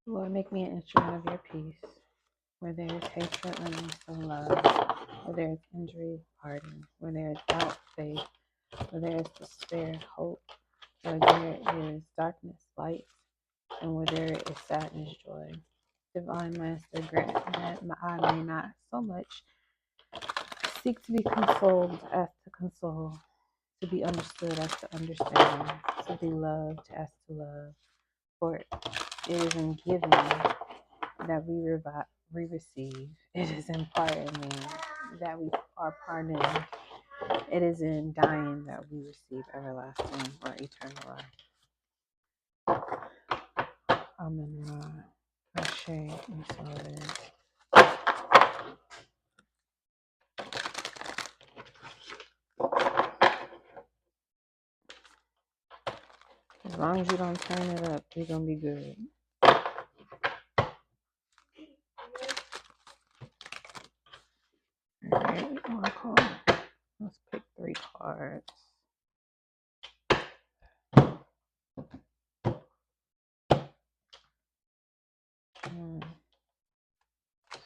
Lord, make me an instrument of your peace. Where there is hatred, release of love. Where there is injury, pardon. Where there is doubt, faith. Where there is despair, hope. Where there is darkness, light. And where there is sadness, joy. Divine Master, grant that I may not so much seek to be consoled as to console, to be understood as to understand, to be loved as to love. For it is in giving that we receive. It is in pardoning that we are pardoned. It is in dying that we receive everlasting or eternal life. Amen. Ra. Ashe. And so it is. As long as you don't turn it up, you're going to be good. All right. One card. Let's pick 3 cards. 1,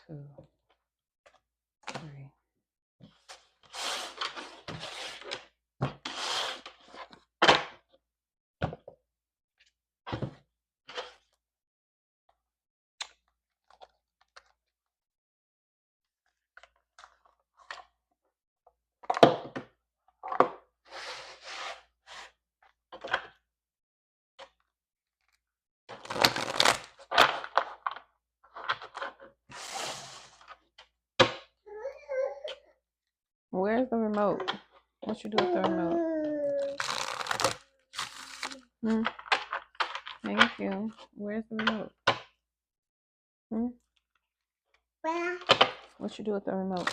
2, 3. Where's the remote? What you do with the remote? Thank you. Where's the remote? What you do with the remote?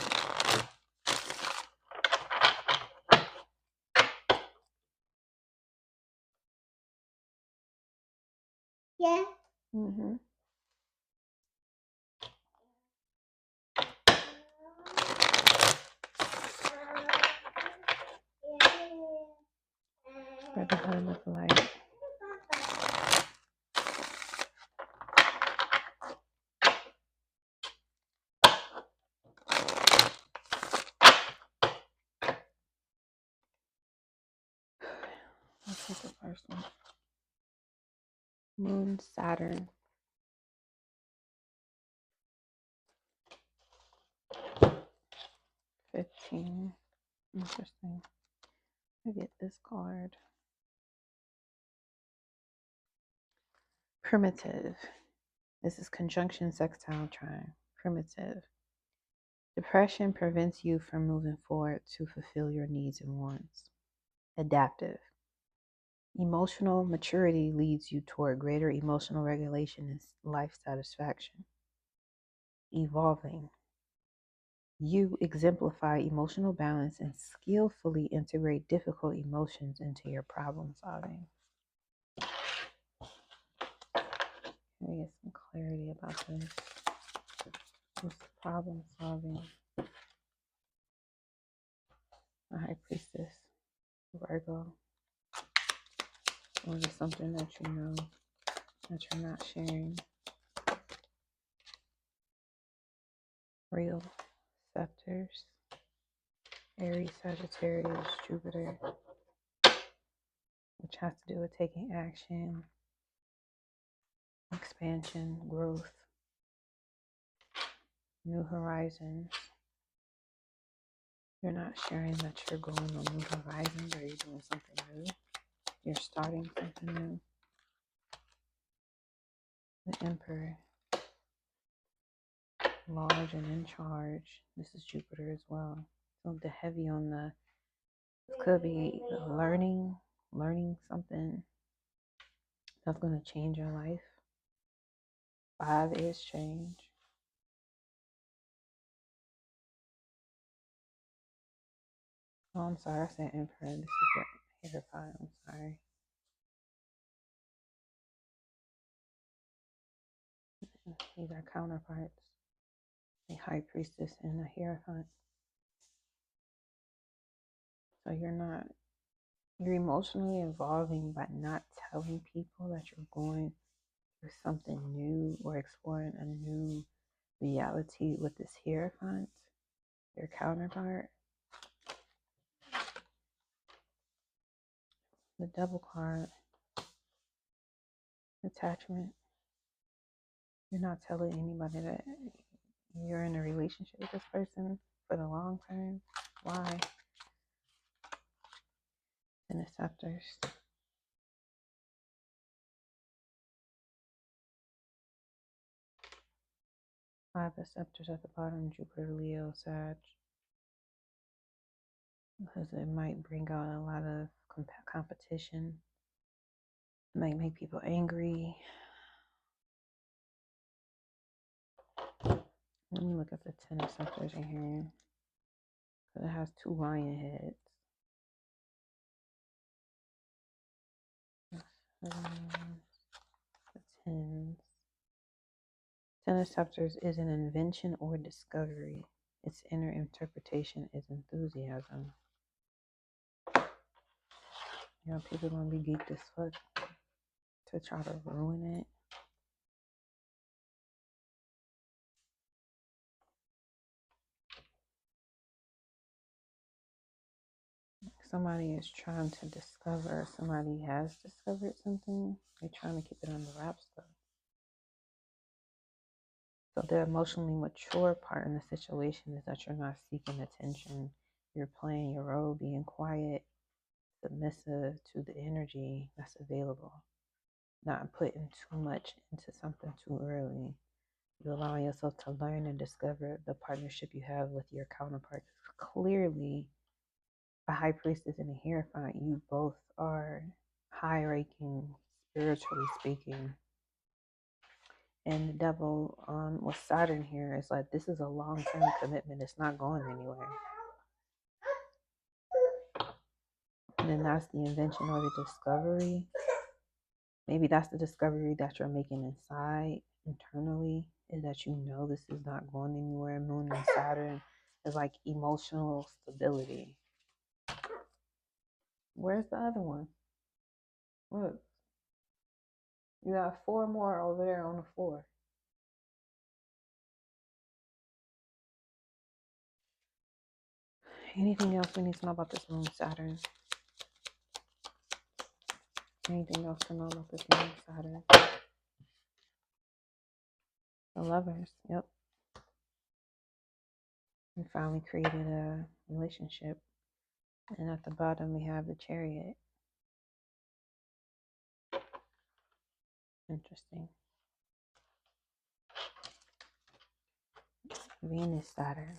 Yeah. Spread the hood with the light. Let's take the first one. Moon, Saturn. 15. Interesting. I get this card. Primitive. This is conjunction sextile trine. Primitive. Depression prevents you from moving forward to fulfill your needs and wants. Adaptive. Emotional maturity leads you toward greater emotional regulation and life satisfaction. Evolving. You exemplify emotional balance and skillfully integrate difficult emotions into your problem solving. Let me get some clarity about this. This problem solving. A high priestess, Virgo. Or is it something that you know that you're not sharing? Real scepters. Aries, Sagittarius, Jupiter, which has to do with taking action, expansion, growth, new horizons. You're not sharing that you're going on new horizons or you're doing something new. You're starting something new. The Emperor, large and in charge. This is Jupiter as well. So the heavy on the, could be learning something that's going to change your life. 5 is change. Oh, I'm sorry, I said Emperor. This is the Hierophant. I'm sorry. These are counterparts. A High Priestess and a Hierophant. So you're emotionally evolving by not telling people that you're going with something new or exploring a new reality with this Hierophant, your counterpart. The Devil card, attachment. You're not telling anybody that you're in a relationship with this person for the long term. Why? And the Scepters. Five of Scepters at the bottom, Jupiter, Leo, Sag. Because it might bring out a lot of competition. It might make people angry. Let me look at the Ten of Scepters in here. Because it has two lion heads. The Tens. Ten of Scepters is an invention or discovery. Its inner interpretation is enthusiasm. You know, people gonna be geeked as fuck to try to ruin it. Somebody is trying to discover, somebody has discovered something. They're trying to keep it under wraps though. So the emotionally mature part in the situation is that you're not seeking attention. You're playing your role, being quiet, submissive to the energy that's available. Not putting too much into something too early. You're allowing yourself to learn and discover the partnership you have with your counterpart. Clearly, a high priestess and a hierophant, you both are high ranking, spiritually speaking. And the Devil with Saturn here is like, this is a long-term commitment. It's not going anywhere. And then that's the invention or the discovery. Maybe that's the discovery that you're making inside, internally, is that you know this is not going anywhere. Moon and Saturn is like emotional stability. Where's the other one? Look. You got 4 more over there on the floor. Anything else we need to know about this moon, Saturn? Anything else to know about this moon, Saturn? The Lovers, yep. We finally created a relationship. And at the bottom we have the Chariot. Interesting. Venus, Saturn.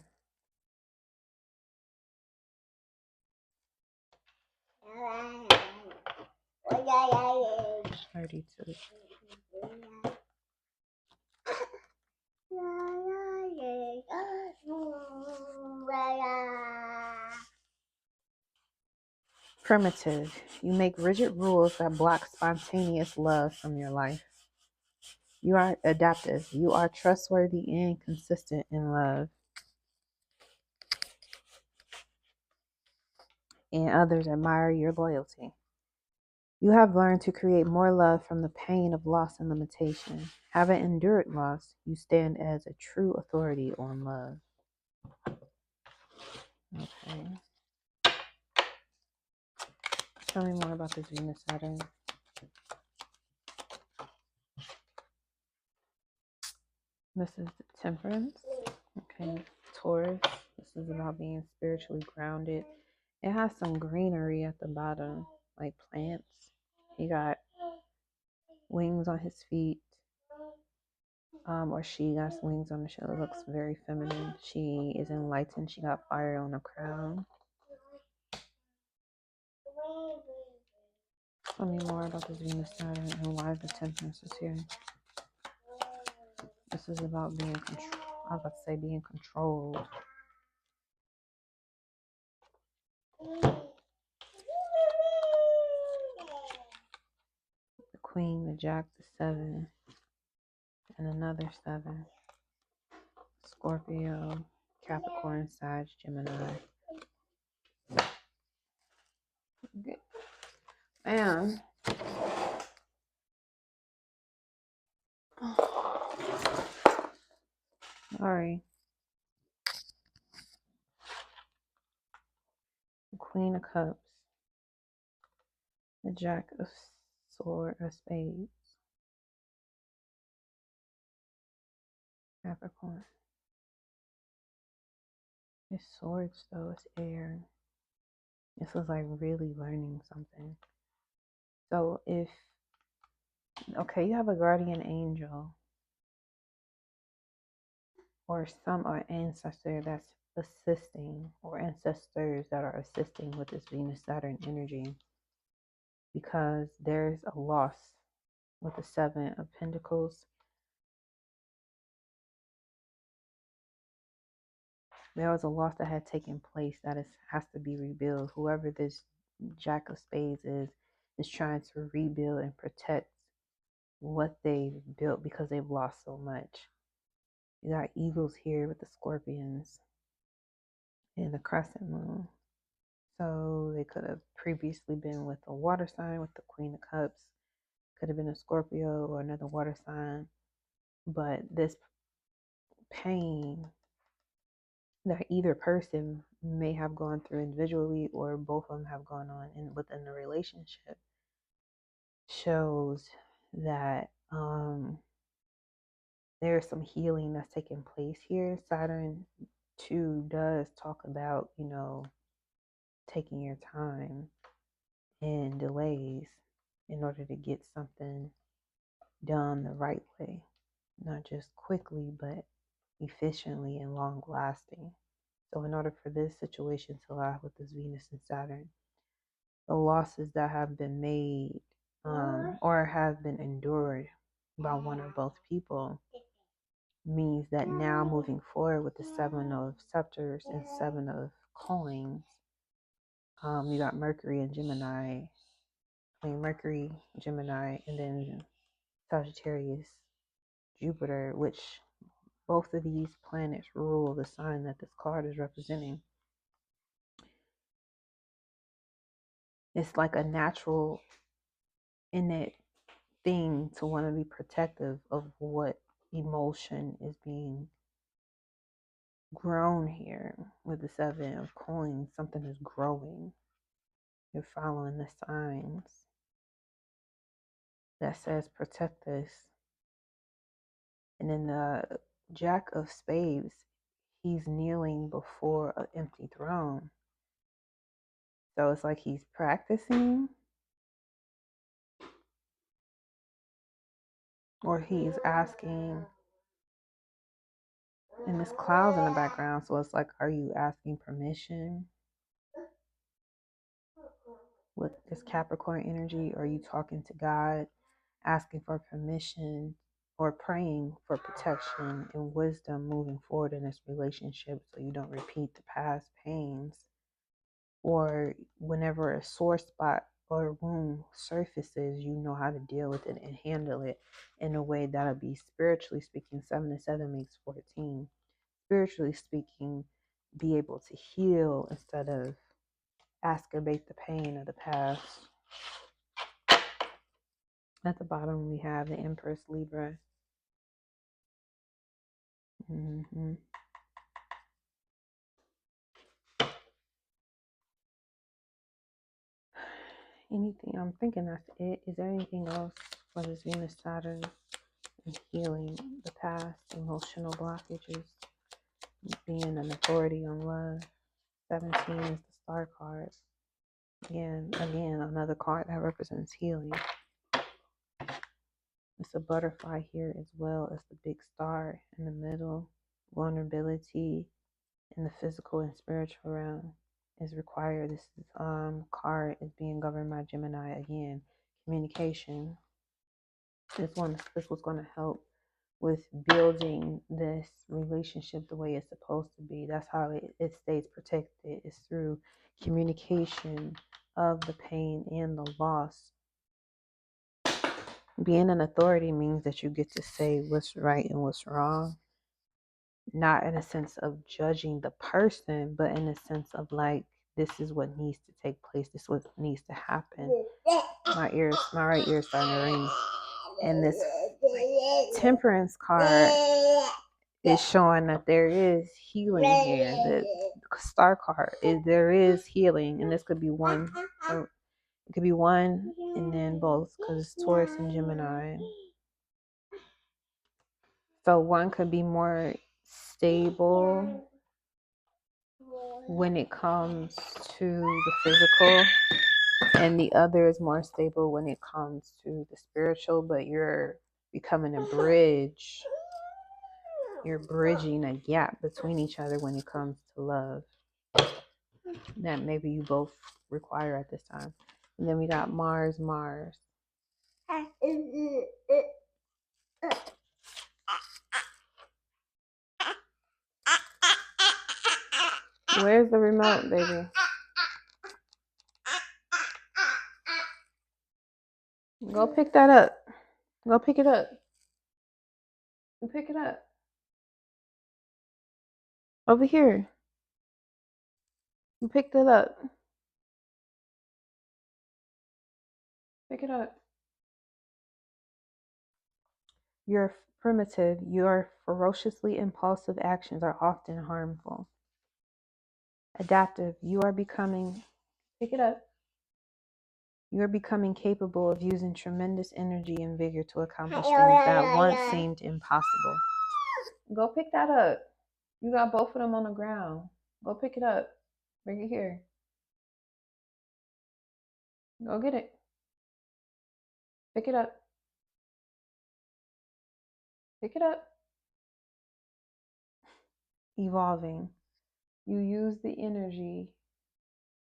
32. Primitive. You make rigid rules that block spontaneous love from your life. You are adaptive. You are trustworthy and consistent in love. And others admire your loyalty. You have learned to create more love from the pain of loss and limitation. Having endured loss, you stand as a true authority on love. Okay. Tell me more about this Venus Saturn. This is the Temperance. Okay. Taurus. This is about being spiritually grounded. It has some greenery at the bottom, like plants. He got wings on his feet. Or she got wings on the show. It looks very feminine. She is enlightened. She got fire on the crown. Tell me more about this Venus Saturn and why the Temperance is here. This is about being controlled. I was about to say being controlled. The Queen, the Jack, the 7, and another 7. Scorpio, Capricorn, Sag, Gemini. And Sorry. Queen of Cups. The Jack of Spades. Capricorn. It's swords though, it's air. This is like really learning something. So if, okay, you have a guardian angel or some are ancestor that's assisting, or ancestors that are assisting with this Venus Saturn energy, because there's a loss with the Seven of Pentacles. There was a loss that had taken place that has to be rebuilt. Whoever this Jack of Spades is trying to rebuild and protect what they've built because they've lost so much. You got eagles here with the scorpions and the crescent moon. So they could have previously been with a water sign with the Queen of Cups. Could have been a Scorpio or another water sign. But this pain that either person may have gone through individually or both of them have gone on within the relationship shows that there's some healing that's taking place here. Saturn 2 does talk about, taking your time and delays in order to get something done the right way, not just quickly, but efficiently and long lasting. So in order for this situation to last with this Venus and Saturn, the losses that have been made or have been endured by one or both people means that now moving forward with the Seven of Scepters and Seven of Coins, you got Mercury, Gemini, and then Sagittarius, Jupiter, which both of these planets rule the sign that this card is representing. It's like a natural, innate thing to want to be protective of what emotion is being grown here with the Seven of Coins. Something is growing. You're following the signs that says protect this. And then the Jack of Spades, he's kneeling before an empty throne. So it's like he's practicing, or he's asking, and there's clouds in the background. So it's like, are you asking permission with this Capricorn energy? Or are you talking to God, asking for permission or praying for protection and wisdom moving forward in this relationship so you don't repeat the past pains? Or whenever a sore spot or wound surfaces, you know how to deal with it and handle it in a way that'll be, spiritually speaking, 7 and 7 makes 14. Spiritually speaking, be able to heal instead of exacerbate the pain of the past. At the bottom, we have the Empress Libra. Anything, I'm thinking that's it. Is there anything else for this Venus Saturn and healing the past, emotional blockages, being an authority on love? 17 is the Star card. Again, another card that represents healing. It's a butterfly here as well as the big star in the middle. Vulnerability in the physical and spiritual realm is required. This card is being governed by Gemini again. Communication. This was going to help with building this relationship the way it's supposed to be. That's how it stays protected. It's through communication of the pain and the loss. Being an authority means that you get to say what's right and what's wrong. Not in a sense of judging the person, but in a sense of like, this is what needs to take place. This is what needs to happen. My right ear is starting to ring. And this Temperance card It's showing that there is healing here. The star card is there is healing, and this could be one. Or it could be one and then both, because it's Taurus and Gemini. So one could be more stable when it comes to the physical, and the other is more stable when it comes to the spiritual, but you're becoming a bridge. You're bridging a gap between each other when it comes to love that maybe you both require at this time. And then we got Mars. Where's the remote, baby? Go pick that up. Go pick it up. Pick it up. Over here. You picked it up. Pick it up. You're primitive. Your ferociously impulsive actions are often harmful. Adaptive. You are becoming. Pick it up. You are becoming capable of using tremendous energy and vigor to accomplish things that once seemed impossible. Go pick that up. You got both of them on the ground. Go pick it up. Bring it here. Go get it. Pick it up. Pick it up. Evolving. You use the energy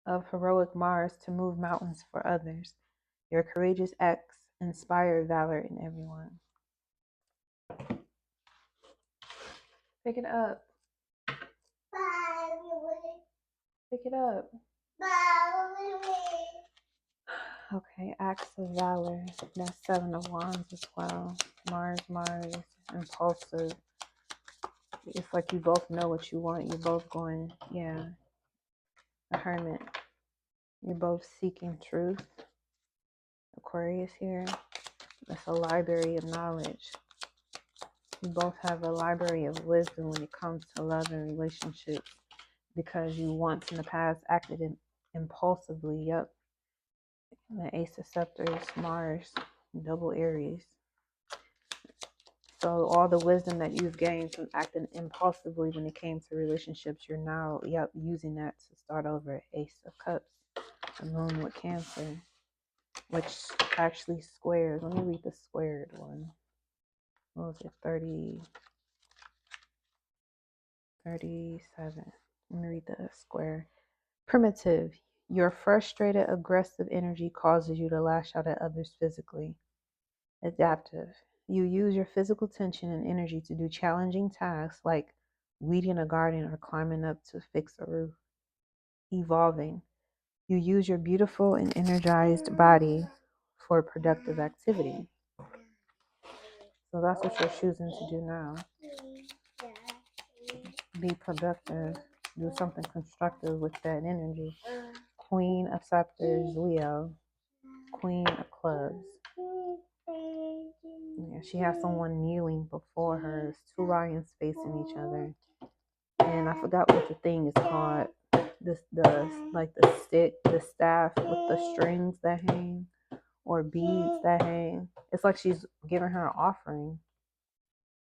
of heroic Mars to move mountains for others. Your courageous acts inspire valor in everyone. Pick it up. Pick it up. Okay, acts of valor. That's 7 of Wands as well. Mars, impulsive. It's like you both know what you want. You're both going, yeah. The Hermit. You're both seeking truth. Aquarius here. That's a library of knowledge. You both have a library of wisdom when it comes to love and relationships, because you once in the past acted impulsively. Yep. The Ace of Scepters, Mars, double Aries. So all the wisdom that you've gained from acting impulsively when it came to relationships, you're now, using that to start over. Ace of Cups, the Moon with Cancer, which actually squares. Let me read the squared one. What was it? 37. Let me read the square. Primitive. Your frustrated, aggressive energy causes you to lash out at others physically. Adaptive. You use your physical tension and energy to do challenging tasks like weeding a garden or climbing up to fix a roof. Evolving. You use your beautiful and energized body for productive activity. So that's what you're choosing to do now. Be productive. Do something constructive with that energy. Queen of Scepters, Leo. Queen of Clubs. Yeah, she has someone kneeling before her. There's two lions facing each other. And I forgot what the thing is called. The stick, the staff with the strings that hang, or beads that hang. It's like she's giving her an offering.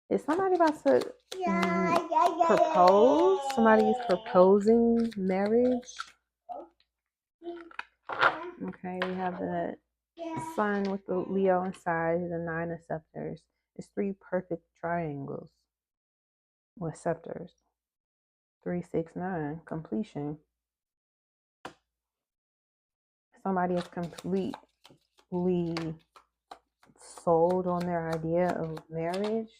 Is somebody about to propose? Somebody is proposing marriage. Okay, we have the Sun with the Leo inside, the 9 of Scepters. It's 3 perfect triangles with scepters. 3, 6, 9, completion. Somebody is completely sold on their idea of marriage.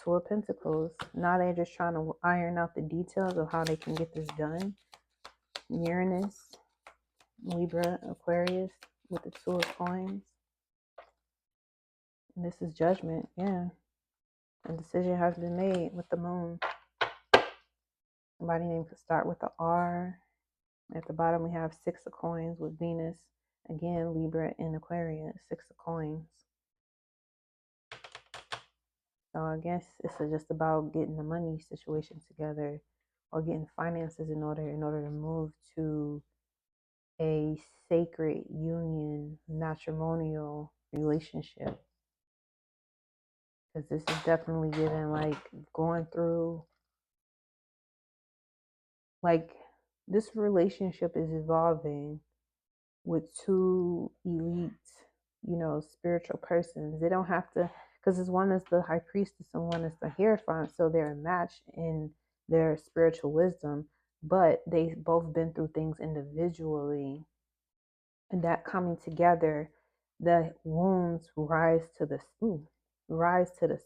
2 of Pentacles. Now they're just trying to iron out the details of how they can get this done. Uranus, Libra, Aquarius with the 2 of Coins. And this is Judgment, yeah. A decision has been made with the Moon. Somebody name could start with the R. At the bottom we have 6 of Coins with Venus. Again, Libra and Aquarius, 6 of Coins. So I guess it's just about getting the money situation together or getting finances in order to move to a sacred union, matrimonial relationship. Because this is definitely giving like going through like this relationship is evolving with two elite, spiritual persons. They don't have to, because it's one is the high priestess and one is the hierophant, so they're a match in their spiritual wisdom, but they've both been through things individually, and that coming together, the wounds rise to the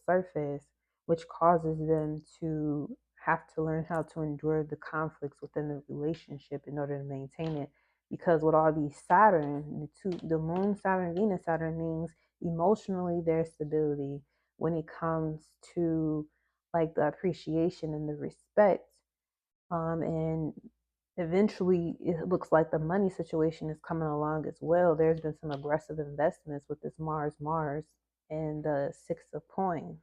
surface, which causes them to have to learn how to endure the conflicts within the relationship in order to maintain it. Because with all these Saturn, the moon Saturn, Venus Saturn means emotionally their stability when it comes to like the appreciation and the respect. And eventually it looks like the money situation is coming along as well. There's been some aggressive investments with this Mars and the Six of Coins.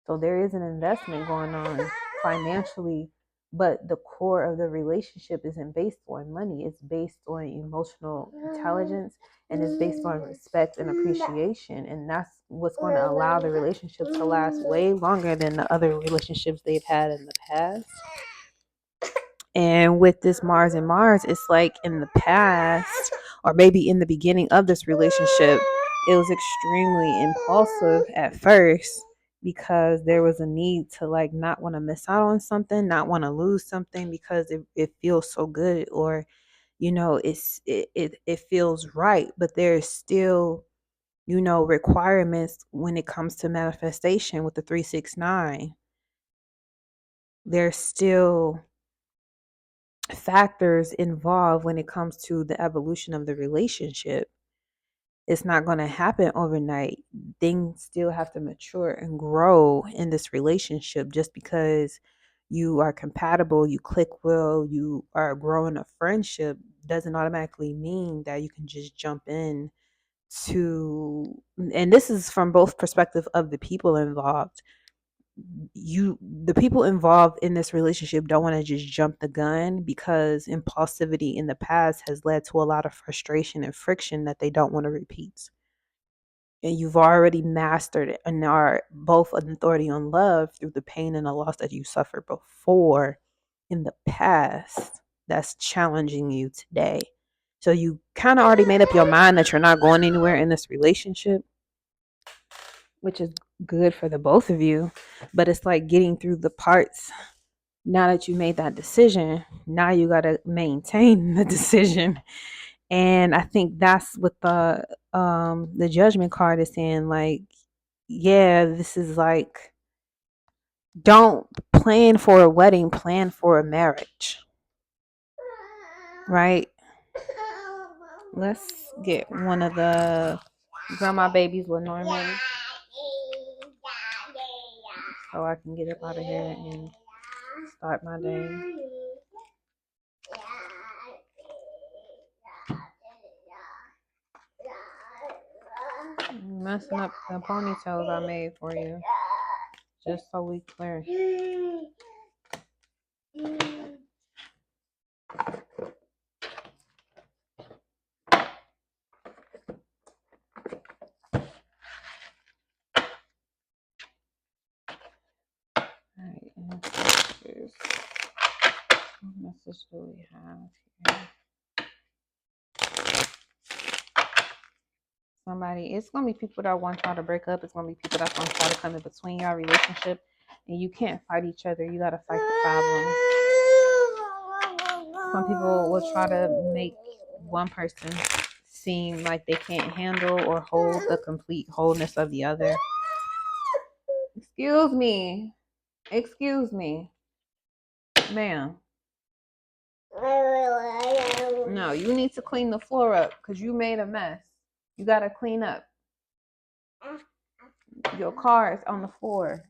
So there is an investment going on financially, but the core of the relationship isn't based on money. It's based on emotional intelligence, and it's based on respect and appreciation. And that's what's going to allow the relationship to last way longer than the other relationships they've had in the past. And with this Mars and Mars, it's like in the past, or maybe in the beginning of this relationship, it was extremely impulsive at first because there was a need to like not want to miss out on something, not want to lose something because it feels so good, or it feels right. But there's still requirements when it comes to manifestation with the 369. There's still factors involved when it comes to the evolution of the relationship. It's not going to happen overnight. Things still have to mature and grow in this relationship. Just because you are compatible, you click well, you are growing a friendship, doesn't automatically mean that you can just jump in to, and this is from both perspective of the people involved. The people involved in this relationship don't want to just jump the gun because impulsivity in the past has led to a lot of frustration and friction that they don't want to repeat. And you've already mastered it and are both an authority on love through the pain and the loss that you suffered before in the past that's challenging you today. So you kind of already made up your mind that you're not going anywhere in this relationship, which is good for the both of you. But it's like getting through the parts. Now that you made that decision, now you got to maintain the decision. And I think that's what the judgment card is saying. Like, yeah, this is like, don't plan for a wedding, plan for a marriage, right? Let's get one of the grandma babies, Lenormand, so I can get up out of here and start my day. Messing up the ponytails I made for you, just so we clear. Alright, ancestors. What message do we have here? It's gonna be people that want y'all to break up. It's gonna be people that want y'all to come in between y'all relationship, and you can't fight each other. You gotta fight the problem. Some people will try to make one person seem like they can't handle or hold the complete wholeness of the other. Excuse me, ma'am. No, you need to clean the floor up because you made a mess. You gotta clean up. Your car is on the floor.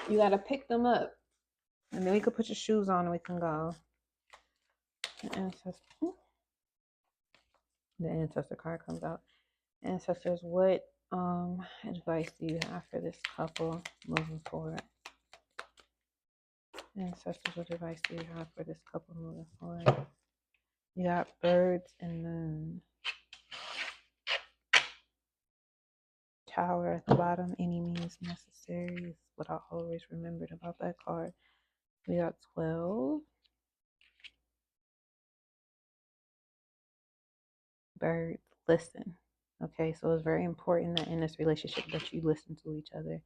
You gotta pick them up. And then we could put your shoes on and we can go. The ancestor card comes out. Ancestors, what advice do you have for this couple moving forward? Ancestors, what advice do you have for this couple moving forward? You got birds and then tower at the bottom. Any means necessary is what I always remembered about that card. We got 12. Birds, listen. Okay, so it's very important that in this relationship that you listen to each other.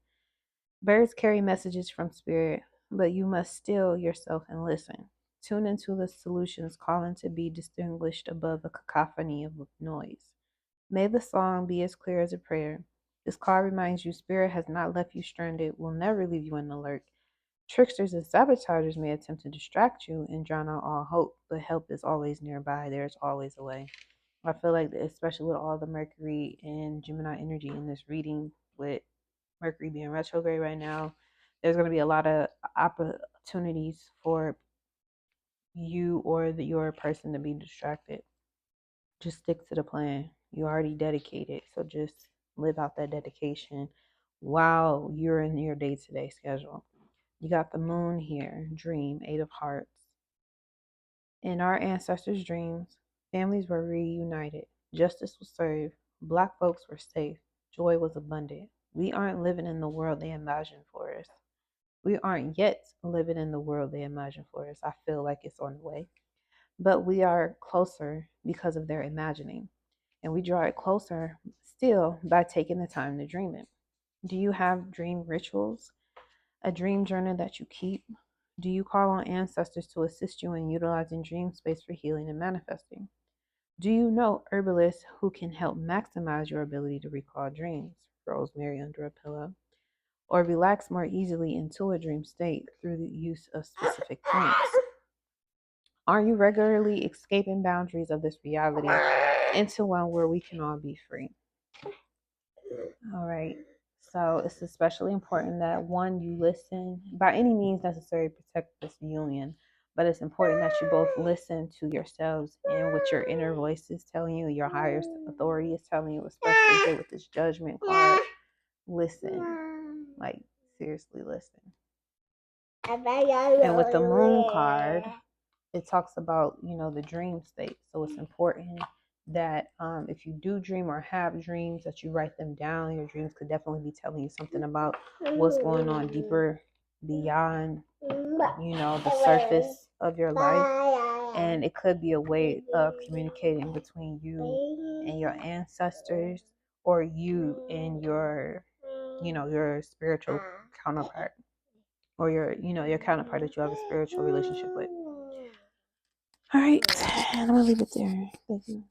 Birds carry messages from spirit, but you must still yourself and listen. Tune into the solutions calling to be distinguished above a cacophony of noise. May the song be as clear as a prayer. This card reminds you spirit has not left you stranded, will never leave you in the lurk. Tricksters and sabotagers may attempt to distract you and drown out all hope, but help is always nearby. There's always a way. I feel like, especially with all the Mercury and Gemini energy in this reading, with Mercury being retrograde right now, there's going to be a lot of opportunities for you or your person to be distracted. Just stick to the plan. You already dedicated, so just live out that dedication while you're in your day-to-day schedule. You got the moon here, dream, 8 of hearts. In our ancestors' dreams, families were reunited, justice was served, black folks were safe, joy was abundant. We aren't living in the world they imagined for us. We aren't yet living in the world they imagined for us. I feel like it's on the way. But we are closer because of their imagining. And we draw it closer still by taking the time to dream it. Do you have dream rituals? A dream journal that you keep? Do you call on ancestors to assist you in utilizing dream space for healing and manifesting? Do you know herbalists who can help maximize your ability to recall dreams? Rosemary under a pillow. Or relax more easily into a dream state through the use of specific plants? Are you regularly escaping boundaries of this reality into one where we can all be free? All right. So it's especially important that one, you listen by any means necessary, protect this union. But it's important that you both listen to yourselves and what your inner voice is telling you, your higher authority is telling you, especially here with this judgment card. Listen, like seriously listen. And with the moon card, it talks about, the dream state. So it's important that if you do dream or have dreams, that you write them down. Your dreams could definitely be telling you something about what's going on deeper beyond, the surface of your life. And it could be a way of communicating between you and your ancestors, or you and your spiritual counterpart, or your counterpart that you have a spiritual relationship with. All right, and I'm gonna leave it there. Thank you.